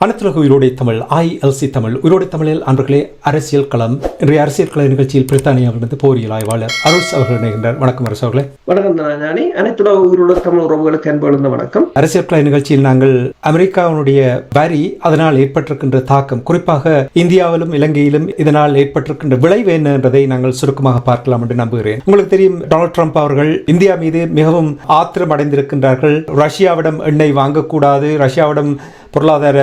அனைத்துலக உயிரோடை தமிழ் ILC தமிழ் உயிரோடை தமிழில் அன்பர்களே அரசியல் களம். இன்றைய அரசியல் கள நிகழ்ச்சியில் பிரித்தானியாவிலிருந்து போரியல் ஆய்வாளர் அருள்ஸ் அவர்கள் இணைகின்றார். வணக்கம் அரசு அவர்களே. வணக்கம் ஞானி. அனைத்துலக உயிரோட தமிழ் உறவுகளுக்கு அன்பு வணக்கம். அரசியல் கள நிகழ்ச்சியில் நாங்கள் அமெரிக்காவுடைய வரி அதனால் ஏற்பட்டிருக்கின்ற தாக்கம், குறிப்பாக இந்தியாவிலும் இலங்கையிலும் இதனால் ஏற்பட்டிருக்கின்ற விளைவு என்ன என்பதை நாங்கள் சுருக்கமாக பார்க்கலாம் என்று நம்புகிறேன். உங்களுக்கு தெரியும், டொனால்ட் ட்ரம்ப் அவர்கள் இந்தியா மீது மிகவும் ஆத்திரம் அடைந்திருக்கின்றார்கள். ரஷ்யாவிடம் எண்ணெய் வாங்கக்கூடாது, ரஷ்யாவிடம் பொருளாதார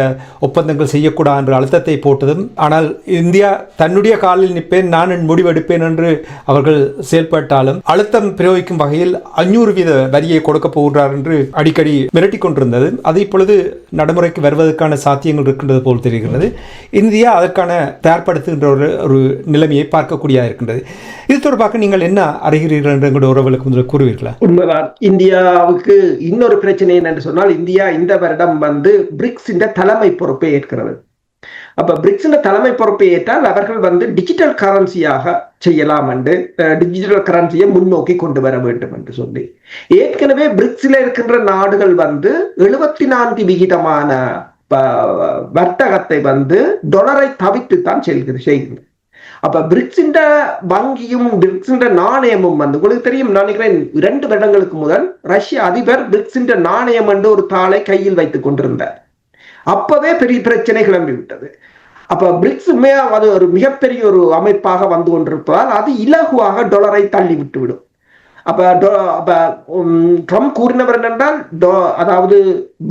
ஒப்பந்தங்கள் செய்யக்கூடாது என்ற அழுத்தத்தை போட்டதும், ஆனால் இந்தியா தன்னுடைய காலில் நிற்பேன், நான் முடிவெடுப்பேன் என்று அவர்கள் செயல்பட்டாலும் அழுத்தம் பிரயோகிக்கும் வகையில் 500% வரியை கொடுக்க போகிறார் என்று அடிக்கடி மிரட்டிக் கொண்டிருந்தது. அது இப்பொழுது நடைமுறைக்கு வருவதற்கான சாத்தியங்கள் இருக்கின்றது போல் தெரிகிறது. இந்தியா அதற்கான தயார்படுத்துகின்ற ஒரு நிலைமையை பார்க்கக்கூடியதாக இருக்கின்றது. இது தொடர்பாக நீங்கள் என்ன அறிகிறீர்கள் என்று எங்களுடைய உறவுகளுக்கு முதல் கூறுவீர்களா? உண்மைதான். இந்தியாவுக்கு இன்னொரு பிரச்சனை என்று சொன்னால், இந்தியா இந்த வருடம் பிரிக்ஸ் தலைமை பொறுப்பை ஏற்கிறது. அப்ப பிரிக்ஸ் தலைமை பொறுப்பை ஏற்றால் அவர்கள் டிஜிட்டல் கரன்சியாக செய்யலாம் என்று, டிஜிட்டல் கரன்சியை முன்னோக்கி கொண்டு வர வேண்டும் என்று சொல்லி, ஏற்கனவே பிரிக்ஸ்ல இருக்கின்ற நாடுகள் 74% வர்த்தகத்தை டாலரை தவிர்த்து தான் செய்கிறது. அப்ப பிரிக்ஸ் வங்கியும் பிரிக்ஸ் நாணயமும் உங்களுக்கு தெரியும், நினைக்கிறேன் 2 வருடங்களுக்கு முதல் ரஷ்ய அதிபர் பிரிக்ஸ் நாணயம் என்று ஒரு தாளை கையில் வைத்துக் கொண்டிருந்தார். அப்பவே பெரிய பிரச்சனை கிளம்பிவிட்டது. அப்ப பிரிக்ஸ் அது ஒரு மிகப்பெரிய ஒரு அமைப்பாக வந்து கொண்டிருப்பதால் அது இலகுவாக டாலரை தள்ளி விட்டுவிடும். அப்ப ட்ரம்ப் கூறினவர் என்னென்றால், அதாவது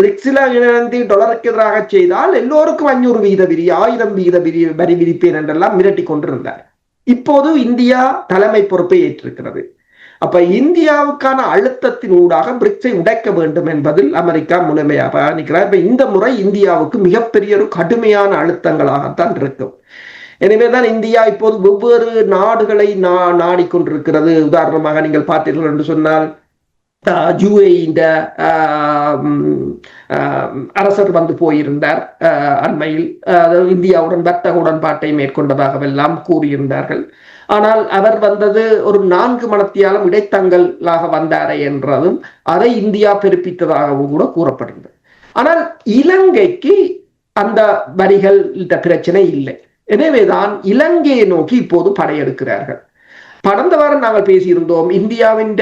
பிரிக்ஸ்ல இணைந்து டாலருக்கு எதிராக செய்தால் எல்லோருக்கும் 500% வரி, 1000% வரி விதிப்பேன் என்றெல்லாம் மிரட்டி கொண்டிருந்தார். இப்போது இந்தியா தலைமை பொறுப்பை ஏற்றிருக்கிறது. அப்ப இந்தியாவுக்கான அழுத்தத்தின் ஊடாக பிரிக்ஸை உடைக்க வேண்டும் என்பதில் அமெரிக்கா முழுமையாக நிற்கிறார். இப்ப இந்த முறை இந்தியாவுக்கு மிகப்பெரிய ஒரு கடுமையான அழுத்தங்களாகத்தான் இருக்கும். எனவேதான் இந்தியா இப்போது வெவ்வேறு நாடுகளை நாடிக்கொண்டிருக்கிறது. உதாரணமாக நீங்கள் பார்த்தீர்கள் என்று சொன்னால், UAE அரசர் போயிருந்தார் அண்மையில். இந்தியாவுடன் வர்த்தக உடன்பாட்டை மேற்கொண்டதாகவெல்லாம் கூறியிருந்தார்கள். ஆனால் அவர் வந்தது ஒரு 4 மணத்தியாலும் இடைத்தங்கலாக வந்தாரே என்றதும் அதை இந்தியா பெருப்பித்ததாகவும் கூட கூறப்படுகிறது. ஆனால் இலங்கைக்கு அந்த வரிகள் பிரச்சனை இல்லை. எனவேதான் இலங்கையை நோக்கி இப்போது படையெடுக்கிறார்கள். கடந்த வாரம் நாங்கள் பேசியிருந்தோம், இந்தியாவின்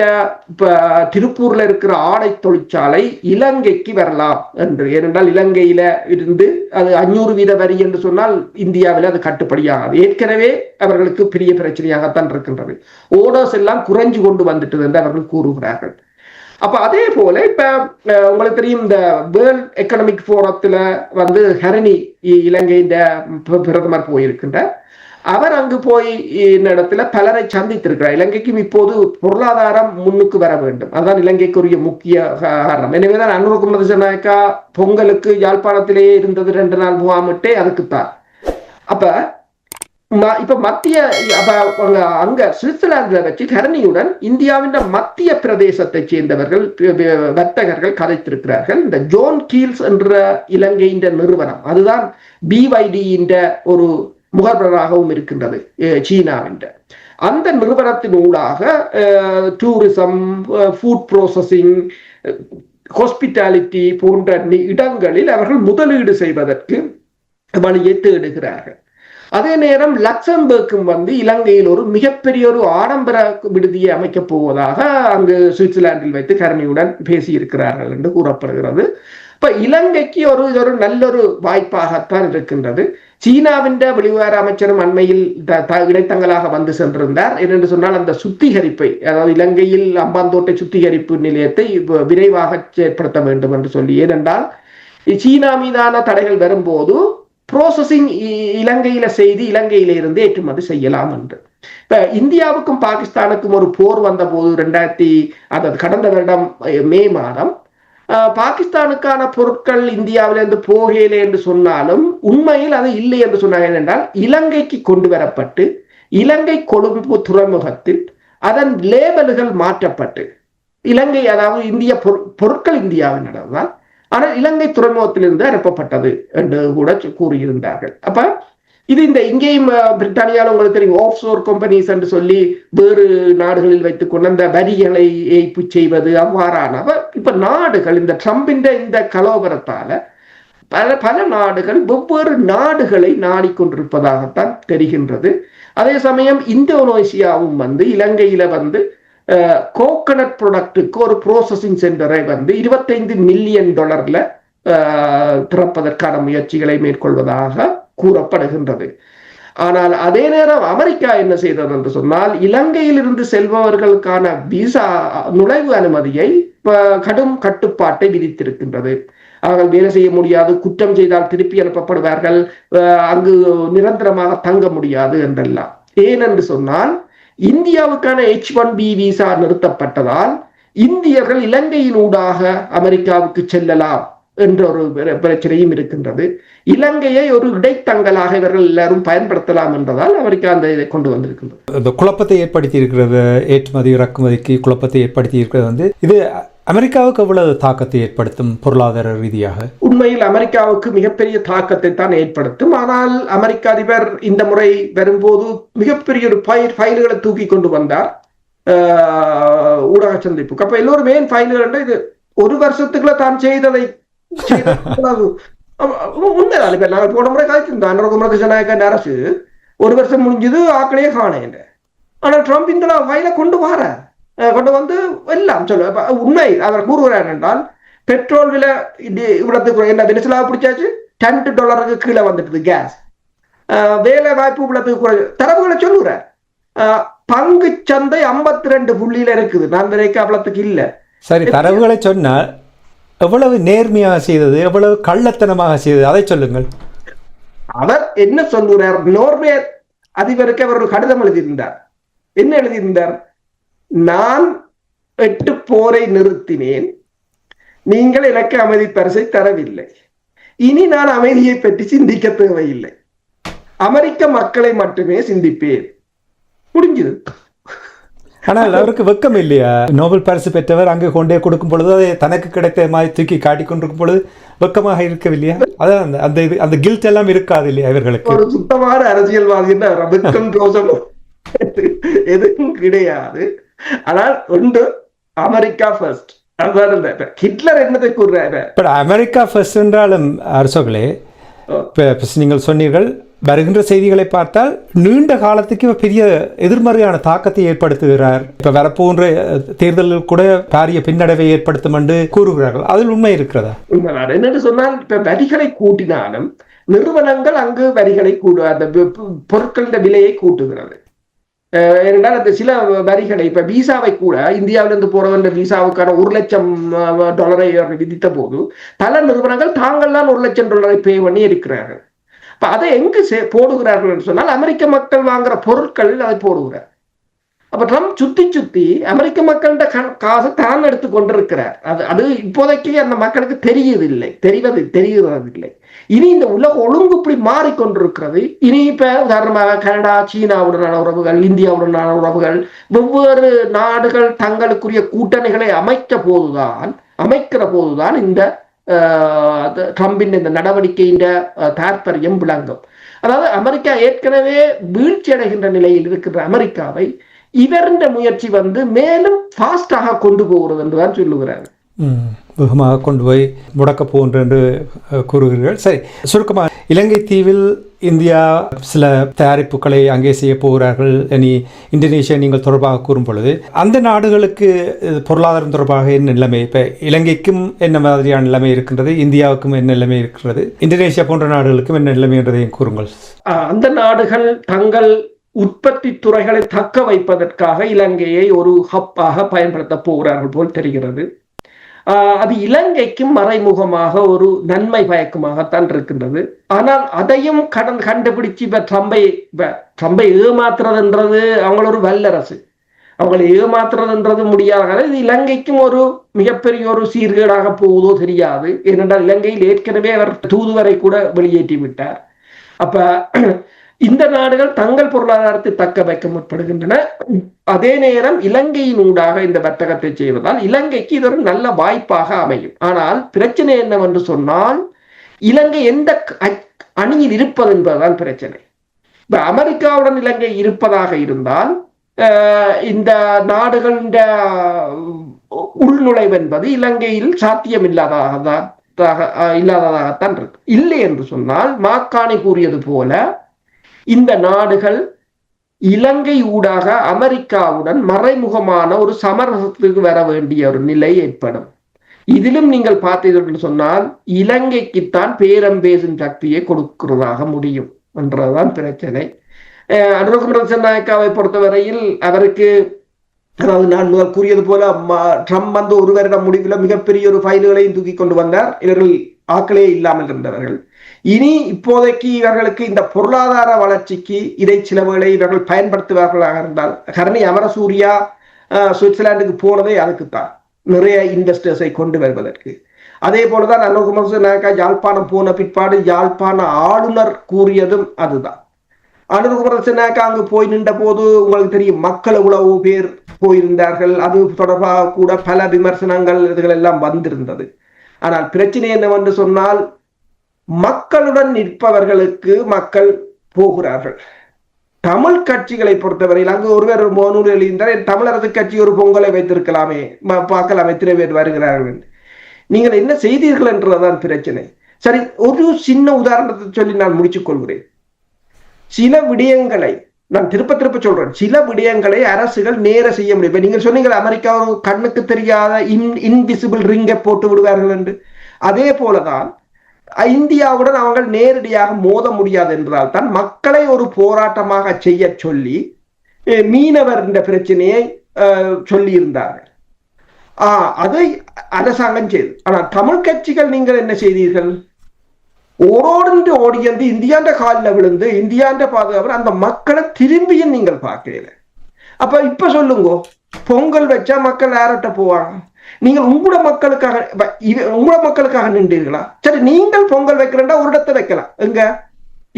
திருப்பூர்ல இருக்கிற ஆடை தொழிற்சாலை இலங்கைக்கு வரலாம் என்று. ஏனென்றால் இலங்கையில இருந்து அது 500% வரி என்று சொன்னால் இந்தியாவில் அது கட்டுப்படியாகாது. ஏற்கனவே அவர்களுக்கு பெரிய பிரச்சனையாகத்தான் இருக்கின்றது. ஓடர்ஸ் எல்லாம் குறைஞ்சு கொண்டு வந்துட்டது என்று அவர்கள் கூறுகிறார்கள். அப்ப அதே போல இப்ப உங்களுக்கு தெரியும், இந்த வேர்ல்ட் எக்கனாமிக் போரத்துல ஹரணி இலங்கையின் பிரதமர் போயிருக்கின்றார். அவர் அங்கு போய் இடத்துல பலரை சந்தித்திருக்கிறார். இலங்கைக்கும் இப்போது பொருளாதாரம் முன்னுக்கு வர வேண்டும், அதுதான் இலங்கைக்குரிய முக்கிய காரணம். எனவேதான் அனுரகுமார திசாநாயக்கா பொங்கலுக்கு யாழ்ப்பாணத்திலேயே இருந்தது 2 நாள் முகாமிட்டே அதுக்குத்தான். அப்ப மத்திய அங்க சுவிட்சர்லாந்துல வச்சு ஹரணியுடன் இந்தியாவின் மத்திய பிரதேசத்தை சேர்ந்தவர்கள் வர்த்தகர்கள் கதைத்திருக்கிறார்கள். இந்த ஜோன் கீல்ஸ் என்ற இலங்கையின் நிறுவனம், அதுதான் BYD ஒரு முகவராகவும் இருக்கின்றது சீனாவின். அந்த நிறுவனத்தின் ஊடாக டூரிசம், ஃபுட் ப்ராசஸிங், ஹாஸ்பிட்டாலிட்டி போன்ற இடங்களில் அவர்கள் முதலீடு செய்வதற்கு வழியை தேடுகிறார்கள். அதே நேரம் லக்சம்பர்க்கும் இலங்கையில் ஒரு மிகப்பெரிய ஒரு ஆடம்பர விடுதியை அமைக்கப் போவதாக அங்கு சுவிட்சர்லாந்தில் வைத்து கரணியுடன் பேசியிருக்கிறார்கள் என்று கூறப்படுகிறது. இப்ப இலங்கைக்கு ஒரு நல்லொரு வாய்ப்பாகத்தான் இருக்கின்றது. சீனாவின் வெளிவார அமைச்சரும் அண்மையில் இடைத்தங்கலாக சென்றிருந்தார். என்னென்று சொன்னால், அந்த சுத்திகரிப்பை, அதாவது இலங்கையில் அம்பாந்தோட்டை சுத்திகரிப்பு நிலையத்தை விரைவாக ஏற்படுத்த வேண்டும் என்று சொல்லி. ஏனென்றால் சீனா மீதான தடைகள் வரும்போது ப்ராசஸிங் இலங்கையில செய்து இலங்கையில இருந்து ஏற்றுமதி செய்யலாம் என்று. இப்ப இந்தியாவுக்கும் பாகிஸ்தானுக்கும் ஒரு போர் வந்த போது கடந்த வருடம் மே மாதம் பாகிஸ்தானுக்கான பொருட்கள் இந்தியாவிலிருந்து போகலே என்று சொன்னாலும் உண்மையில் அது இல்லை என்று சொன்னாங்க. என்றால் இலங்கைக்கு கொண்டு வரப்பட்டு இலங்கை கொழும்பு துறைமுகத்தில் அதன் லேபல்கள் மாற்றப்பட்டு இலங்கை, அதாவது இந்திய பொருட்கள் இந்தியாவின் நடந்தால், ஆனால் இலங்கை துறைமுகத்திலிருந்து அனுப்பப்பட்டது என்று கூட கூறியிருந்தார்கள். அப்ப இது இங்கேயும் பிரித்தானியாவில் உங்களுக்கு தெரியும், ஆஃப் ஷோர் கம்பெனிஸ் என்று சொல்லி வேறு நாடுகளில் வைத்துக் கொண்டு அந்த வரிகளை ஏய்ப்பு செய்வது அவ்வாறான இப்ப நாடுகள் இந்த ட்ரம்பின் இந்த கலவரத்தால பல பல நாடுகள் வெவ்வேறு நாடுகளை நாடிக்கொண்டிருப்பதாகத்தான் தெரிகின்றது. அதே சமயம் இந்தோனேசியாவும் இலங்கையில கோகனட் ப்ராடக்ட்டுக்கு ஒரு ப்ரோசஸிங் சென்டரை $25 மில்லியன் திறப்பதற்கான முயற்சிகளை மேற்கொள்வதாக கூறப்படுகின்றது. ஆனால் அதே நேரம் அமெரிக்கா என்ன செய்தது என்று சொன்னால், இலங்கையிலிருந்து செல்பவர்களுக்கான விசா நுழைவு அனுமதியை கடும் கட்டுப்பாட்டை விதித்திருக்கின்றது. அவர்கள் வேலை செய்ய முடியாது, குற்றம் செய்தால் திருப்பி அனுப்பப்படுவார்கள், அங்கு நிரந்தரமாக தங்க முடியாது என்றெல்லாம். ஏனென்று சொன்னால், இந்தியாவுக்கான H1B விசா நிறுத்தப்பட்டதால் இந்தியர்கள் இலங்கையின் ஊடாக அமெரிக்காவுக்கு செல்லலாம் என்ற ஒரு பிரச்சனையும் இருக்கின்றது. இலங்கையை ஒரு இடைத்தங்கலாக இவர்கள் எல்லாரும் பயன்படுத்தலாம் என்பதால் அமெரிக்கா அந்த இதை கொண்டு வந்திருக்கின்றது. இந்த குழப்பத்தை ஏற்படுத்தி இருக்கிறது, ஏற்றுமதி இறக்குமதிக்கு குழப்பத்தை ஏற்படுத்தி இருக்கிறது இது அமெரிக்காவுக்கு எவ்வளவு தாக்கத்தை ஏற்படுத்தும் பொருளாதார ரீதியாக? உண்மையில் அமெரிக்காவுக்கு மிகப்பெரிய தாக்கத்தை தான் ஏற்படுத்தும். ஆனால் அமெரிக்க அதிபர் இந்த முறை வரும்போது மிகப்பெரிய ஒரு ஃபைல்களை தூக்கி கொண்டு வந்தார் ஊடக சந்திப்புக்கு. அப்ப எல்லோரும் ஏன் ஃபைல்கள், இது ஒரு வருஷத்துக்குள்ள தான் செய்ததை உண்மைதான். இப்ப நாங்கள் போன முறை காய்ச்சிருந்தோம் அரசு ஒரு வருஷம் முடிஞ்சது, ஆக்களையே காணேன். ஆனால் ட்ரம்ப் இந்த ஃபைலை கொண்டு வந்து எல்லாம் சொல்ல உண்மை அவர் கூறுகிறார் என்றால், பெட்ரோல் விலை இவ்வளவுக்கு என்ன வெனிசுலா பிடிச்சாச்சு $10 கீழே வந்துட்டு கேஸ், வேலை வாய்ப்பு இவ்வளவுக்கு குறை தரவுகளை சொல்லுகிறார். பங்கு சந்தை 52 புள்ளியில இருக்குது, நான் வரைக்கும் அவ்வளவுக்கு இல்ல. சரி, தரவுகளை சொன்னால் எவ்வளவு நேர்மையாக செய்தது, எவ்வளவு கள்ளத்தனமாக செய்தது, அதை சொல்லுங்கள். அவர் என்ன சொல்லுகிறார்? நோர்வே அதிபருக்கு அவர் ஒரு கடிதம் எழுதியிருந்தார். என்ன எழுதியிருந்தார்? நான் 8 போரை நிறுத்தினேன், நீங்கள் எனக்கு அமைதி பரிசை தரவில்லை, இனி நான் அமைதியை பற்றி சிந்திக்க தேவையில்லை, அமெரிக்க மக்களை மட்டுமே சிந்திப்பேன். முடிஞ்சது. ஆனால் அவருக்கு வெக்கம் இல்லையா? நோபல் பரிசு பெற்றவர் அங்கே கொண்டே கொடுக்கும் பொழுது அதை தனக்கு கிடைத்த மாதிரி தூக்கி காட்டிக் கொண்டிருக்கும் பொழுது வெக்கமாக இருக்கவில்லையா? அதான் அந்த இது, அந்த கில்ட் எல்லாம் இருக்காது இல்லையா இவர்களுக்கு? ஒரு சுத்தமான அரசியல்வாதி வெக்கம் ரோசம் எதுவும் கிடையாது. ஆனால் ஒன்று, அமெரிக்கா ஃபர்ஸ்ட். ஹிட்லர் என்னதை கூறுறாரு? அமெரிக்கா ஃபர்ஸ்ட் என்றாலும் அரசோகளே, நீங்கள் சொன்னீர்கள், வருகின்ற செய்திகளை பார்த்தால் நீண்ட காலத்துக்கு பெரிய எதிர்மறையான தாக்கத்தை ஏற்படுத்துகிறார். இப்ப வரப்போன்ற தேர்தலில் கூட பாரிய பின்னடைவை ஏற்படுத்தும் என்று கூறுகிறார்கள். அதில் உண்மை இருக்கிறதா? உண்மைதான். என்னென்னு சொன்னால், இப்ப வரிகளை கூட்டினாலும் நிறுவனங்கள் அங்கு வரிகளை அந்த பொருட்களின் விலையை கூட்டுகிறது. ஏனென்றால் அந்த சில வரிகளை, இப்ப விசாவை கூட இந்தியாவிலிருந்து போறவன்ற விசாவுக்கான $1,00,000 விதித்த போது பல நிறுவனங்கள் தாங்கள் தான் $1,00,000 பே பண்ணி இருக்கிறார்கள். அப்ப அதை எங்கு போடுகிறார்கள் என்று சொன்னால், அமெரிக்க மக்கள் வாங்குற பொருட்களில் அதை போடுகிறார். அப்ப ட்ரம்ப் சுத்தி அமெரிக்க மக்கள்கிட்ட காசு தான் எடுத்து கொண்டிருக்கிறார். அது இப்போதைக்கு அந்த மக்களுக்கு தெரிவதில்லை. இனி இந்த உலக ஒழுங்கு இப்படி மாறிக்கொண்டிருக்கிறது. இனி இப்ப உதாரணமாக கனடா, சீனாவுடனான உறவுகள், இந்தியாவுடனான உறவுகள், வெவ்வேறு நாடுகள் தங்களுக்குரிய கூட்டணிகளை அமைக்கிற போதுதான் இந்த ட்ரம்பின் இந்த நடவடிக்கையின் தாற்பயம் விளங்கும். அதாவது அமெரிக்கா ஏற்கனவே வீழ்ச்சி அடைகின்ற நிலையில் இருக்கின்ற அமெரிக்காவை இவரின் முயற்சி மேலும் ஃபாஸ்டாக கொண்டு போகிறது என்றுதான் சொல்லுகிறார். வேகமாக கொண்டு போய் முடக்க போகின்ற என்று கூறுகிறீர்கள். சரி, சுருக்கமாக இலங்கை தீவில் இந்தியா சில தயாரிப்புகளை அங்கே செய்ய போகிறார்கள். இனி இந்தோனேஷியா நீங்கள் தொடர்பாக கூறும் பொழுது அந்த நாடுகளுக்கு பொருளாதாரம் தொடர்பாக என்ன நிலைமை? இப்போ இலங்கைக்கும் என்ன மாதிரியான நிலைமை இருக்கின்றது, இந்தியாவுக்கும் என்ன நிலைமை இருக்கிறது, இந்தோனேஷியா போன்ற நாடுகளுக்கும் என்ன நிலைமை என்றதையும் கூறுங்கள். அந்த நாடுகள் தங்கள் உற்பத்தி துறைகளை தக்க வைப்பதற்காக இலங்கையை ஒரு ஹப்பாக பயன்படுத்த போகிறார்கள் போல் தெரிகிறது. அது இலங்கைக்கும் மறைமுகமாக ஒரு நன்மை பயக்குமாகத்தான் இருக்கின்றது. ஆனால் அதையும் கண்டுபிடிச்சு இப்ப ட்ரம்பை ஏமாத்துறதுன்றது அவங்கள ஒரு வல்லரசு, அவங்களை ஏமாத்துறதுன்றது முடியாத. இது இலங்கைக்கும் ஒரு மிகப்பெரிய ஒரு சீர்கேடாக போவதோ தெரியாது. ஏனென்றால் இலங்கையில் ஏற்கனவே அவர் தூதுவரை கூட வெளியேற்றி விட்டார். அப்ப இந்த நாடுகள் தங்கள் பொருளாதாரத்தை தக்க வைக்க முற்படுகின்றன. அதே நேரம் இலங்கையின் ஊடாக இந்த வர்த்தகத்தை செய்வதால் இலங்கைக்கு இது ஒரு நல்ல வாய்ப்பாக அமையும். ஆனால் பிரச்சனை என்னவென்று சொன்னால், இலங்கை எந்த அணியில் இருப்பது என்பதுதான் பிரச்சனை. இப்ப அமெரிக்காவுடன் இலங்கை இருப்பதாக இருந்தால் இந்த நாடுகளின் உள்நுழைவு என்பது இலங்கையில் சாத்தியமில்லாததாக தான் இல்லாததாகத்தான் இருக்கு. இல்லை என்று சொன்னால் மாக்காணி கூறியது போல இந்த நாடுகள் இலங்கை ஊடாக அமெரிக்காவுடன் மறைமுகமான ஒரு சமரசத்துக்கு வர வேண்டிய ஒரு நிலை ஏற்படும். இதிலும் நீங்கள் பார்த்தீர்கள் என்று சொன்னால் இலங்கைக்குத்தான் பேரம் பேசும் சக்தியை கொடுக்கிறதாக முடியும் என்றதுதான் பிரச்சனை. அனுரகுமார திசாநாயக்காவை பொறுத்தவரையில் அவருக்கு, அதாவது நான் முதல் கூறியது போல ட்ரம்ப் வந்து ஒரு வருடம் முடிவில் மிகப்பெரிய ஒரு ஃபைல்களையும் தூக்கி கொண்டு வந்தார். இவர்கள் ஆக்களே இல்லாமல் இருந்தவர்கள். இனி இப்போதைக்கு இவர்களுக்கு இந்த பொருளாதார வளர்ச்சிக்கு இதை சிலவுகளை இவர்கள் பயன்படுத்துவார்களாக இருந்தால், கரணி அமரசூரியா சுவிட்சர்லாந்துக்கு போனதே அதுக்குத்தான், நிறைய இன்வெஸ்டர்ஸை கொண்டு வருவதற்கு. அதே போலதான் அனுரகுமார திசாநாயக்கா யாழ்ப்பாணம் போன பிற்பாடு யாழ்ப்பாண ஆளுநர் கூறியதும் அதுதான். அனுரகுமார திசாநாயக்கா அங்கு போய் நின்ற போது உங்களுக்கு தெரியும், மக்கள் எவ்வளவு பேர் போயிருந்தார்கள். அது தொடர்பாக கூட பல விமர்சனங்கள் இதுகள் எல்லாம் வந்திருந்தது. ஆனால் பிரச்சனை என்னவென்று சொன்னால், மக்களுடன் நிற்பவர்களுக்கு மக்கள் போகிறார்கள். தமிழ் கட்சிகளை பொறுத்தவரையில் அங்கு ஒருவர் மோனூர் எழுந்தார், தமிழரசு கட்சி ஒரு பொங்கலை வைத்திருக்கலாமே, பார்க்கலாம் எத்தனை பேர் வருகிறார்கள். நீங்கள் என்ன செய்தீர்கள் என்றதான் பிரச்சனை. சரி, ஒரு சின்ன உதாரணத்தை சொல்லி நான் முடிச்சுக் கொள்கிறேன். சில விடயங்களை நான் திருப்ப சொல்றேன், சில விடயங்களை அரசுகள் நேர செய்ய முடியும். இப்ப நீங்கள் சொன்னீங்க அமெரிக்கா கண்ணுக்கு தெரியாத இன்விசிபிள் ரிங்கை போட்டு விடுவார்கள் என்று. அதே போலதான் இந்தியாவுடன் அவர்கள் நேரடியாக மோத முடியாது என்றால் தான் மக்களை ஒரு போராட்டமாக செய்ய சொல்லி மீனவர் என்ற பிரச்சனையை சொல்லி இருந்தார்கள். அதை அரசாங்கம் செய்து. ஆனால் தமிழ் கட்சிகள் நீங்கள் என்ன செய்தீர்கள்? ஓடோடு ஓடியந்து இந்தியாண்ட காலில் விழுந்து இந்தியாண்ட பாதுகாப்பு அந்த மக்களை திரும்பியும் நீங்கள் பார்க்கல. அப்ப இப்ப சொல்லுங்க, பொங்கல் வச்சா மக்கள் யார்கிட்ட போவாங்க? நீங்கள் உங்களோட மக்களுக்காக நின்றீர்களா? சரி, நீங்கள் பொங்கல் வைக்கிறா ஒரு இடத்தை வைக்கலாம், எங்க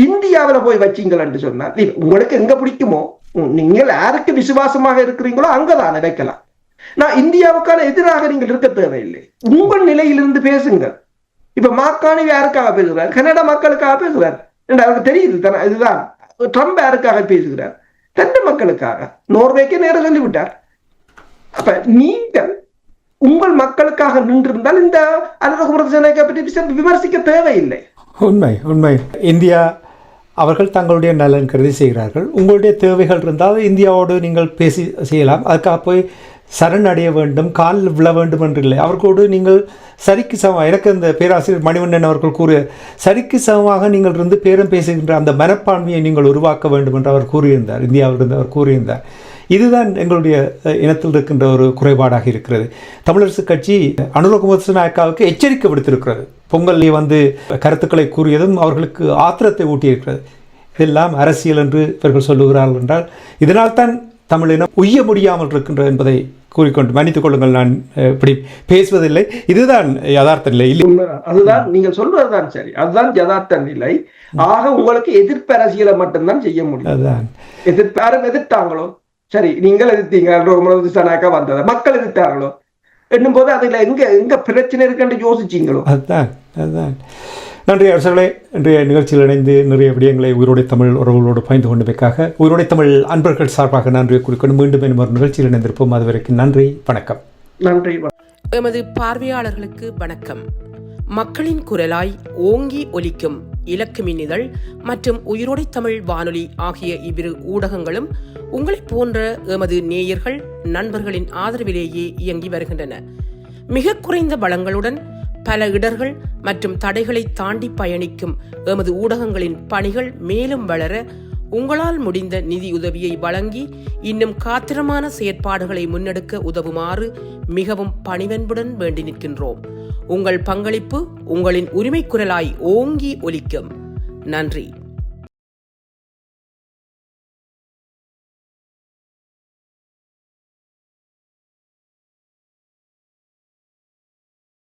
இந்தியாவில போய் வச்சீங்கன்னு சொன்னா உங்களுக்கு எங்க பிடிக்குமோ, நீங்கள் யாருக்கு விசுவாசமாக இருக்கிறீங்களோ அங்கதானே வைக்கலாம். நான் இந்தியாவுக்கான எதிராக நீங்கள் இருக்க தேவையில்லை. உங்கள் நிலையிலிருந்து பேசுங்கள். இப்ப மாக்காணி யாருக்காக பேசுகிறார்? கனடா மக்களுக்காக பேசுகிறார். அவருக்கு தெரியுது இதுதான். ட்ரம்ப் யாருக்காக பேசுகிறார்? தன்னை மக்களுக்காக. நோர்வேக்கே நேரம் சொல்லிவிட்டார். அப்ப நீங்கள் உங்கள் மக்களுக்காக நின்றிருந்தால் இந்த அனுரகுமார திசாநாயக்கா பற்றி விமர்சிக்க தேவையில்லை. உண்மை உண்மை. இந்தியா அவர்கள் தங்களுடைய நலன் கருதி செய்கிறார்கள். உங்களுடைய தேவைகள் இருந்தால் இந்தியாவோடு நீங்கள் பேசி செய்யலாம். அதுக்காக போய் சரணடைய வேண்டும், காலில் விழ வேண்டும் என்று இல்லை. அவர்களோடு நீங்கள் சரிக்கு சமம், எனக்கு இந்த பேராசிரியர் மணிவண்ணன் அவர்கள் கூறிய சரிக்கு சமமாக நீங்கள் இருந்து பேரம் பேசுகின்ற அந்த மனப்பான்மையை நீங்கள் உருவாக்க வேண்டும் என்று அவர் கூறியிருந்தார். இந்தியாவிலிருந்து அவர் கூறியிருந்தார். இதுதான் எங்களுடைய இனத்தில் இருக்கின்ற ஒரு குறைபாடாக இருக்கிறது. தமிழரசு கட்சி அனுரகுமார திசாநாயக்காவுக்கு எச்சரிக்கை விடுத்திருக்கிறது. பொங்கலில் வந்து கருத்துக்களை கூறியதும் அவர்களுக்கு ஆத்திரத்தை ஊட்டியிருக்கிறது. இதெல்லாம் அரசியல் என்று இவர்கள் சொல்லுகிறார்கள் என்றால் இதனால் தான் தமிழினம் உய்ய முடியாமல் இருக்கின்றது என்பதை கூறிக்கொண்டு மன்னித்துக் கொள்ளுங்கள், நான் இப்படி பேசுவதில்லை. இதுதான் யதார்த்த நிலை. அதுதான் நீங்கள் சொல்வதுதான் சரி, அதுதான் யதார்த்த நிலை. ஆக உங்களுக்கு எதிர்ப்பு அரசியலை மட்டும்தான் செய்ய முடியும். அதுதான் எதிர்த்தாங்களோ சரி, நீங்கள் எதிர்த்தீங்க, திசாநாயக்கா வந்தது மக்கள் எதிர்த்தாங்களோ என்னும் போது அதுல எங்க பிரச்சனை இருக்குன்னு யோசிச்சீங்களோ? அதுதான் அதுதான். நன்றி அரசர்களே, இன்றைய நிகழ்ச்சியில் இணைந்து நிறைய விடயங்களை உயிரோடை தமிழ் உறவுகளோடு பகிர்ந்து கொண்டமைக்காக உயிரோடை தமிழ் அன்பர்கள் சார்பாக நன்றியை குறிக்கொண்டு மீண்டும் ஒரு நிகழ்ச்சியில் இணைந்திருப்போம். அதுவரைக்கும் நன்றி, வணக்கம். நன்றி. எமது பார்வையாளர்களுக்கு வணக்கம். மக்களின் குரலாய் ஓங்கி ஒலிக்கும் இலக்கு மின்னிதழ் மற்றும் உயிரோடை தமிழ் வானொலி ஆகிய இவ்விரு ஊடகங்களும் உங்களைப் போன்ற எமது நேயர்கள் நண்பர்களின் ஆதரவிலேயே இயங்கி வருகின்றன. மிக குறைந்த வளங்களுடன் பல இடர்கள் மற்றும் தடைகளை தாண்டி பயணிக்கும் எமது ஊடகங்களின் பணிகள் மேலும் வளர உங்களால் முடிந்த நிதியுதவியை வழங்கி இன்னும் காத்திரமான செயற்பாடுகளை முன்னெடுக்க உதவுமாறு மிகவும் பணிவன்புடன் வேண்டி நிற்கின்றோம். உங்கள் பங்களிப்பு உங்களின் உரிமை குரலாய் ஓங்கி ஒலிக்கும். நன்றி.